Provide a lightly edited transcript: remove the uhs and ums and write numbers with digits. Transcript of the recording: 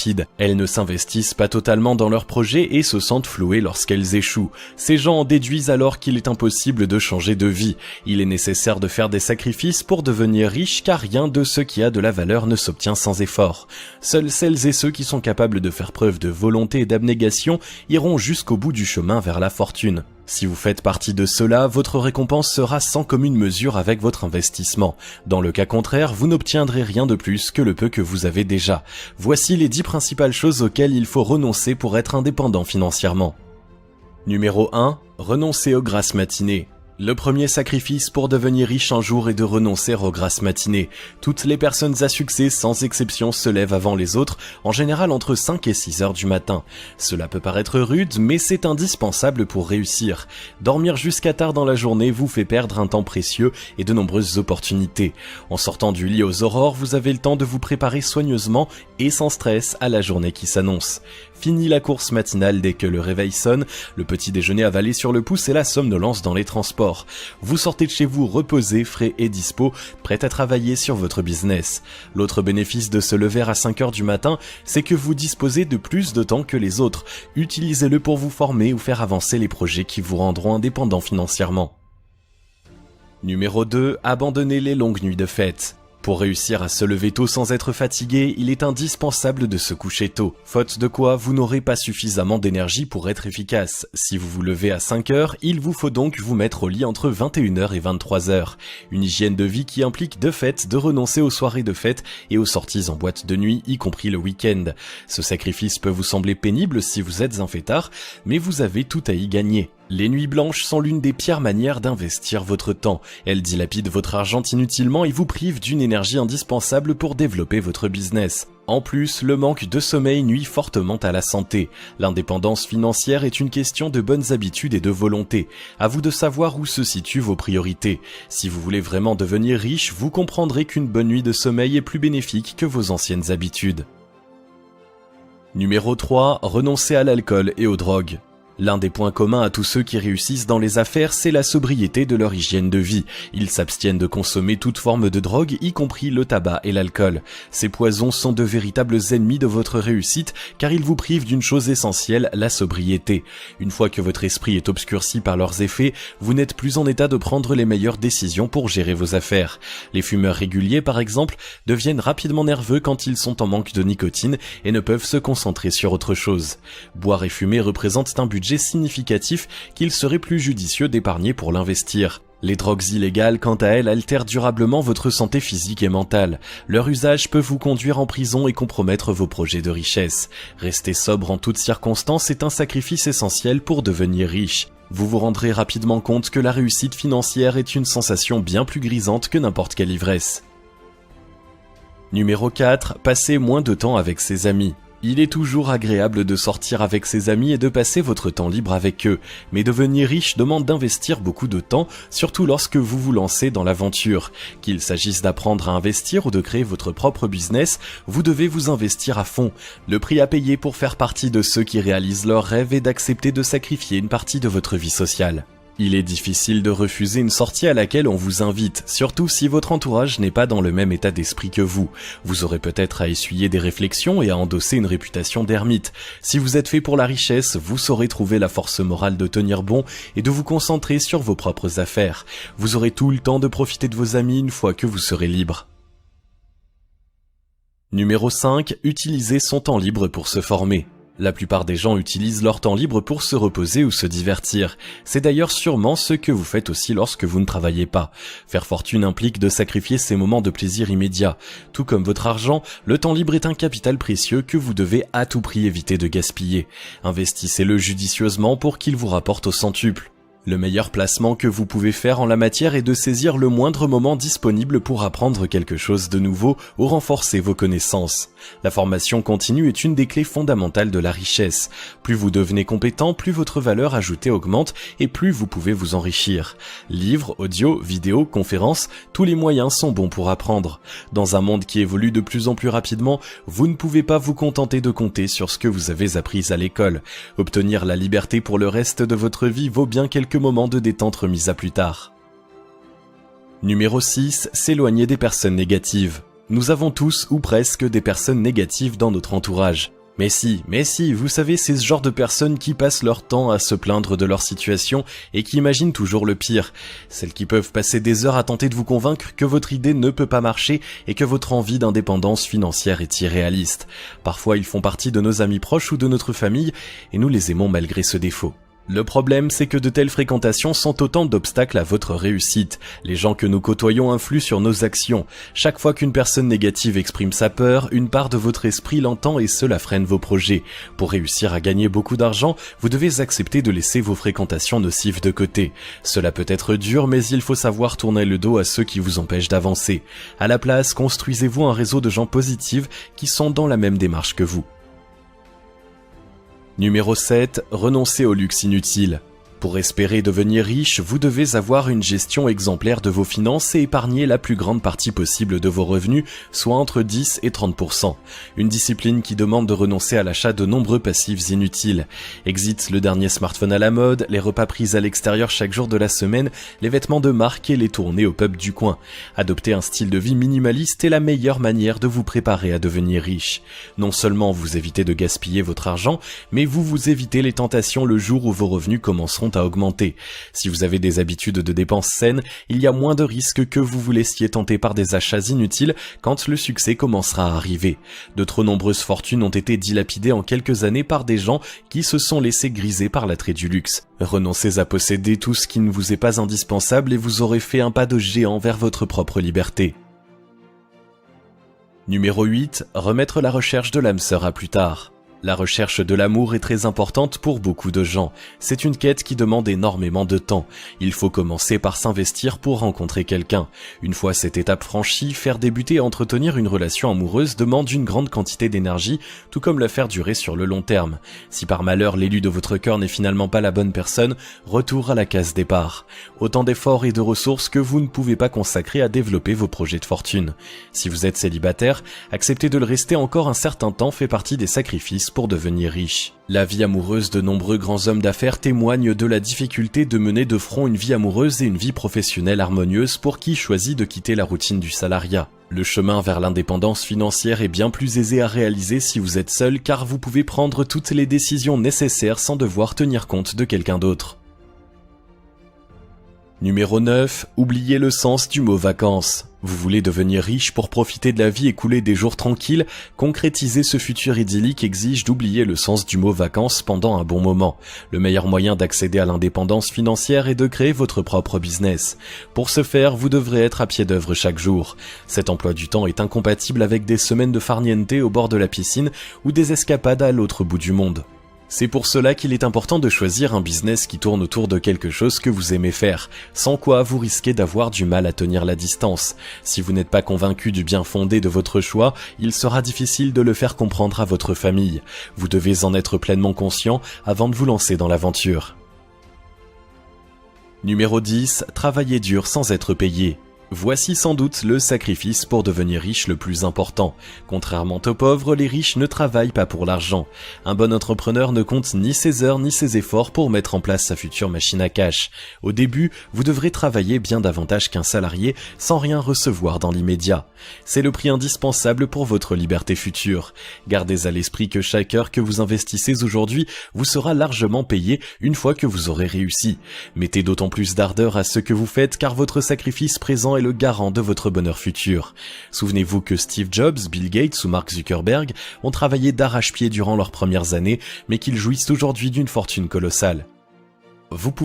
rapides. Elles ne s'investissent pas totalement dans leurs projets et se sentent flouées lorsqu'elles échouent. Ces gens en déduisent alors qu'il est impossible de changer de vie. Il est nécessaire de faire des sacrifices pour devenir riche car rien de ce qui a de la valeur ne s'obtient sans effort. Seuls celles et ceux qui sont capables de faire preuve de volonté et d'abnégation iront jusqu'au bout du chemin vers la fortune. Si vous faites partie de ceux-là, votre récompense sera sans commune mesure avec votre investissement. Dans le cas contraire, vous n'obtiendrez rien de plus que le peu que vous avez déjà. Voici les 10 principales choses auxquelles il faut renoncer pour être indépendant financièrement. Numéro 1. Renoncer aux grasses matinées. Le premier sacrifice pour devenir riche un jour est de renoncer aux grasses matinées. Toutes les personnes à succès, sans exception, se lèvent avant les autres, en général entre 5 et 6 heures du matin. Cela peut paraître rude, mais c'est indispensable pour réussir. Dormir jusqu'à tard dans la journée vous fait perdre un temps précieux et de nombreuses opportunités. En sortant du lit aux aurores, vous avez le temps de vous préparer soigneusement et sans stress à la journée qui s'annonce. Fini la course matinale dès que le réveil sonne, le petit déjeuner avalé sur le pouce et la somnolence dans les transports. Vous sortez de chez vous reposé, frais et dispo, prêt à travailler sur votre business. L'autre bénéfice de se lever à 5 heures du matin, c'est que vous disposez de plus de temps que les autres. Utilisez-le pour vous former ou faire avancer les projets qui vous rendront indépendant financièrement. Numéro 2. Abandonnez les longues nuits de fête. Pour réussir à se lever tôt sans être fatigué, il est indispensable de se coucher tôt. Faute de quoi, vous n'aurez pas suffisamment d'énergie pour être efficace. Si vous vous levez à 5 heures, il vous faut donc vous mettre au lit entre 21h et 23h. Une hygiène de vie qui implique de fait de renoncer aux soirées de fête et aux sorties en boîte de nuit, y compris le week-end. Ce sacrifice peut vous sembler pénible si vous êtes un fêtard, mais vous avez tout à y gagner. Les nuits blanches sont l'une des pires manières d'investir votre temps. Elles dilapident votre argent inutilement et vous privent d'une énergie indispensable pour développer votre business. En plus, le manque de sommeil nuit fortement à la santé. L'indépendance financière est une question de bonnes habitudes et de volonté. À vous de savoir où se situent vos priorités. Si vous voulez vraiment devenir riche, vous comprendrez qu'une bonne nuit de sommeil est plus bénéfique que vos anciennes habitudes. Numéro 3. Renoncer à l'alcool et aux drogues. L'un des points communs à tous ceux qui réussissent dans les affaires, c'est la sobriété de leur hygiène de vie. Ils s'abstiennent de consommer toute forme de drogue, y compris le tabac et l'alcool. Ces poisons sont de véritables ennemis de votre réussite, car ils vous privent d'une chose essentielle, la sobriété. Une fois que votre esprit est obscurci par leurs effets, vous n'êtes plus en état de prendre les meilleures décisions pour gérer vos affaires. Les fumeurs réguliers, par exemple, deviennent rapidement nerveux quand ils sont en manque de nicotine et ne peuvent se concentrer sur autre chose. Boire et fumer représentent un budget significatif qu'il serait plus judicieux d'épargner pour l'investir. Les drogues illégales, quant à elles, altèrent durablement votre santé physique et mentale. Leur usage peut vous conduire en prison et compromettre vos projets de richesse. Rester sobre en toutes circonstances est un sacrifice essentiel pour devenir riche. Vous vous rendrez rapidement compte que la réussite financière est une sensation bien plus grisante que n'importe quelle ivresse. Numéro 4. Passez moins de temps avec ses amis. Il est toujours agréable de sortir avec ses amis et de passer votre temps libre avec eux, mais devenir riche demande d'investir beaucoup de temps, surtout lorsque vous vous lancez dans l'aventure. Qu'il s'agisse d'apprendre à investir ou de créer votre propre business, vous devez vous investir à fond. Le prix à payer pour faire partie de ceux qui réalisent leurs rêves est d'accepter de sacrifier une partie de votre vie sociale. Il est difficile de refuser une sortie à laquelle on vous invite, surtout si votre entourage n'est pas dans le même état d'esprit que vous. Vous aurez peut-être à essuyer des réflexions et à endosser une réputation d'ermite. Si vous êtes fait pour la richesse, vous saurez trouver la force morale de tenir bon et de vous concentrer sur vos propres affaires. Vous aurez tout le temps de profiter de vos amis une fois que vous serez libre. Numéro 5. Utilisez son temps libre pour se former. La plupart des gens utilisent leur temps libre pour se reposer ou se divertir. C'est d'ailleurs sûrement ce que vous faites aussi lorsque vous ne travaillez pas. Faire fortune implique de sacrifier ces moments de plaisir immédiat. Tout comme votre argent, le temps libre est un capital précieux que vous devez à tout prix éviter de gaspiller. Investissez-le judicieusement pour qu'il vous rapporte au centuple. Le meilleur placement que vous pouvez faire en la matière est de saisir le moindre moment disponible pour apprendre quelque chose de nouveau ou renforcer vos connaissances. La formation continue est une des clés fondamentales de la richesse. Plus vous devenez compétent, plus votre valeur ajoutée augmente et plus vous pouvez vous enrichir. Livres, audio, vidéos, conférences, tous les moyens sont bons pour apprendre. Dans un monde qui évolue de plus en plus rapidement, vous ne pouvez pas vous contenter de compter sur ce que vous avez appris à l'école. Obtenir la liberté pour le reste de votre vie vaut bien quelques moments de détente remis à plus tard. Numéro 6. S'éloigner des personnes négatives. Nous avons tous ou presque des personnes négatives dans notre entourage. Mais si, vous savez, c'est ce genre de personnes qui passent leur temps à se plaindre de leur situation et qui imaginent toujours le pire. Celles qui peuvent passer des heures à tenter de vous convaincre que votre idée ne peut pas marcher et que votre envie d'indépendance financière est irréaliste. Parfois, ils font partie de nos amis proches ou de notre famille et nous les aimons malgré ce défaut. Le problème, c'est que de telles fréquentations sont autant d'obstacles à votre réussite. Les gens que nous côtoyons influent sur nos actions. Chaque fois qu'une personne négative exprime sa peur, une part de votre esprit l'entend et cela freine vos projets. Pour réussir à gagner beaucoup d'argent, vous devez accepter de laisser vos fréquentations nocives de côté. Cela peut être dur, mais il faut savoir tourner le dos à ceux qui vous empêchent d'avancer. À la place, construisez-vous un réseau de gens positifs qui sont dans la même démarche que vous. Numéro 7. Renoncez au luxe inutile. Pour espérer devenir riche, vous devez avoir une gestion exemplaire de vos finances et épargner la plus grande partie possible de vos revenus, soit entre 10 et 30%. Une discipline qui demande de renoncer à l'achat de nombreux passifs inutiles. Exit le dernier smartphone à la mode, les repas pris à l'extérieur chaque jour de la semaine, les vêtements de marque et les tournées au pub du coin. Adopter un style de vie minimaliste est la meilleure manière de vous préparer à devenir riche. Non seulement vous évitez de gaspiller votre argent, mais vous évitez les tentations le jour où vos revenus commenceront à augmenter. Si vous avez des habitudes de dépenses saines, il y a moins de risques que vous vous laissiez tenter par des achats inutiles quand le succès commencera à arriver. De trop nombreuses fortunes ont été dilapidées en quelques années par des gens qui se sont laissés griser par l'attrait du luxe. Renoncez à posséder tout ce qui ne vous est pas indispensable et vous aurez fait un pas de géant vers votre propre liberté. Numéro 8. Remettre la recherche de l'âme sœur à plus tard. La recherche de l'amour est très importante pour beaucoup de gens. C'est une quête qui demande énormément de temps. Il faut commencer par s'investir pour rencontrer quelqu'un. Une fois cette étape franchie, faire débuter et entretenir une relation amoureuse demande une grande quantité d'énergie, tout comme la faire durer sur le long terme. Si par malheur l'élu de votre cœur n'est finalement pas la bonne personne, retour à la case départ. Autant d'efforts et de ressources que vous ne pouvez pas consacrer à développer vos projets de fortune. Si vous êtes célibataire, accepter de le rester encore un certain temps fait partie des sacrifices pour devenir riche. La vie amoureuse de nombreux grands hommes d'affaires témoigne de la difficulté de mener de front une vie amoureuse et une vie professionnelle harmonieuse pour qui choisit de quitter la routine du salariat. Le chemin vers l'indépendance financière est bien plus aisé à réaliser si vous êtes seul car vous pouvez prendre toutes les décisions nécessaires sans devoir tenir compte de quelqu'un d'autre. Numéro 9. Oubliez le sens du mot vacances. Vous voulez devenir riche pour profiter de la vie et couler des jours tranquilles? Concrétiser ce futur idyllique exige d'oublier le sens du mot vacances pendant un bon moment. Le meilleur moyen d'accéder à l'indépendance financière est de créer votre propre business. Pour ce faire, vous devrez être à pied d'œuvre chaque jour. Cet emploi du temps est incompatible avec des semaines de farniente au bord de la piscine ou des escapades à l'autre bout du monde. C'est pour cela qu'il est important de choisir un business qui tourne autour de quelque chose que vous aimez faire, sans quoi vous risquez d'avoir du mal à tenir la distance. Si vous n'êtes pas convaincu du bien fondé de votre choix, il sera difficile de le faire comprendre à votre famille. Vous devez en être pleinement conscient avant de vous lancer dans l'aventure. Numéro 10. Travailler dur sans être payé. Voici sans doute le sacrifice pour devenir riche le plus important. Contrairement aux pauvres, les riches ne travaillent pas pour l'argent. Un bon entrepreneur ne compte ni ses heures ni ses efforts pour mettre en place sa future machine à cash. Au début, vous devrez travailler bien davantage qu'un salarié sans rien recevoir dans l'immédiat. C'est le prix indispensable pour votre liberté future. Gardez à l'esprit que chaque heure que vous investissez aujourd'hui vous sera largement payée une fois que vous aurez réussi. Mettez d'autant plus d'ardeur à ce que vous faites car votre sacrifice présent est le garant de votre bonheur futur. Souvenez-vous que Steve Jobs, Bill Gates ou Mark Zuckerberg ont travaillé d'arrache-pied durant leurs premières années, mais qu'ils jouissent aujourd'hui d'une fortune colossale. Vous